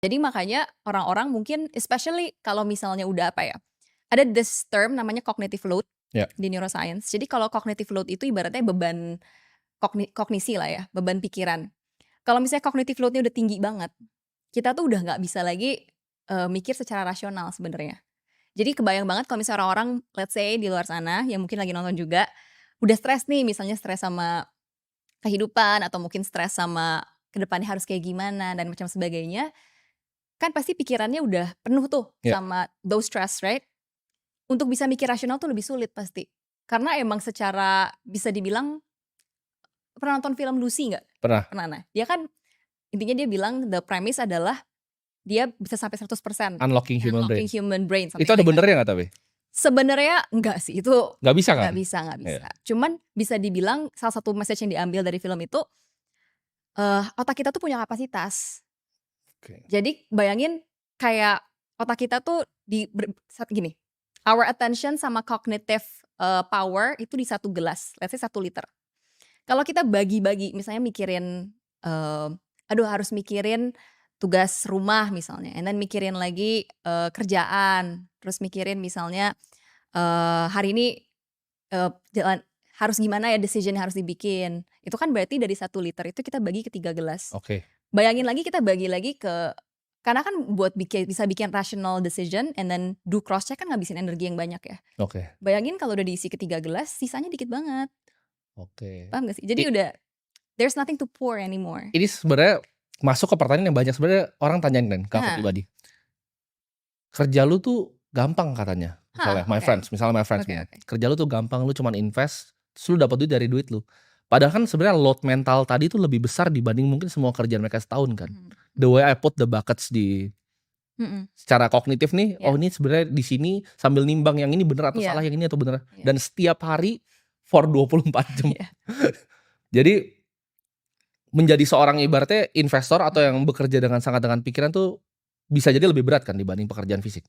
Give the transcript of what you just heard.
Jadi makanya orang-orang mungkin especially kalau misalnya udah apa ya, ada this term namanya cognitive load Ya. di neuroscience. Jadi kalau cognitive load itu ibaratnya beban kognisi lah ya, beban pikiran. Kalau misalnya cognitive load-nya udah tinggi banget, kita tuh udah nggak bisa lagi, mikir secara rasional sebenarnya. Jadi kebayang banget kalau misalnya orang-orang let's say di luar sana yang mungkin lagi nonton juga, udah stres nih misalnya stres sama kehidupan atau mungkin stres sama ke depannya harus kayak gimana dan macam sebagainya, kan pasti pikirannya udah penuh tuh Ya. sama those stress, right? Untuk bisa mikir rasional tuh lebih sulit pasti. Karena emang secara bisa dibilang pernah nonton film Lucy nggak? Pernah. Pernah. Nah, dia kan intinya dia bilang the premise adalah dia bisa sampai 100% Unlocking human brain. human brain, Itu something ada like that. benernya nggak tapi? Sebenarnya enggak sih, itu Nggak bisa kan? nggak bisa. Iya. Cuman bisa dibilang salah satu message yang diambil dari film itu, otak kita tuh punya kapasitas. Oke. Jadi bayangin kayak otak kita tuh gini, our attention sama cognitive, power itu di 1 gelas, let's say 1 liter. Kalau kita bagi-bagi misalnya mikirin, aduh harus mikirin tugas rumah misalnya, and then mikirin lagi, kerjaan, terus mikirin misalnya, hari ini, jalan harus gimana ya decision yang harus dibikin. Itu kan berarti dari 1 liter itu kita bagi ke 3 gelas. Oke. Bayangin lagi kita bagi lagi karena kan buat bisa bikin rational decision and then do cross check kan ngabisin energi yang banyak ya. Oke. Bayangin kalau udah diisi ke 3 gelas, sisanya dikit banget. Oke. Paham gak sih? Jadi udah there's nothing to pour anymore. Ini sebenarnya masuk ke pertanyaan yang banyak sebenarnya orang tanyain kan ke aku Nah. pribadi. Kerja lu tuh gampang katanya, misalnya my friends Oke. gini. Kerja lu tuh gampang, lu cuman invest, terus lu dapat duit dari duit lu. Padahal kan sebenarnya load mental tadi tuh lebih besar dibanding mungkin semua kerjaan mereka setahun kan. The way I put the buckets di secara kognitif nih, Iya. oh ini sebenarnya di sini sambil nimbang yang ini bener atau Iya. salah, yang ini atau bener. Iya. Dan setiap hari for 24 jam. Iya. Jadi menjadi seorang ibaratnya investor atau yang bekerja dengan sangat dengan pikiran tuh bisa jadi lebih berat kan dibanding pekerjaan fisik.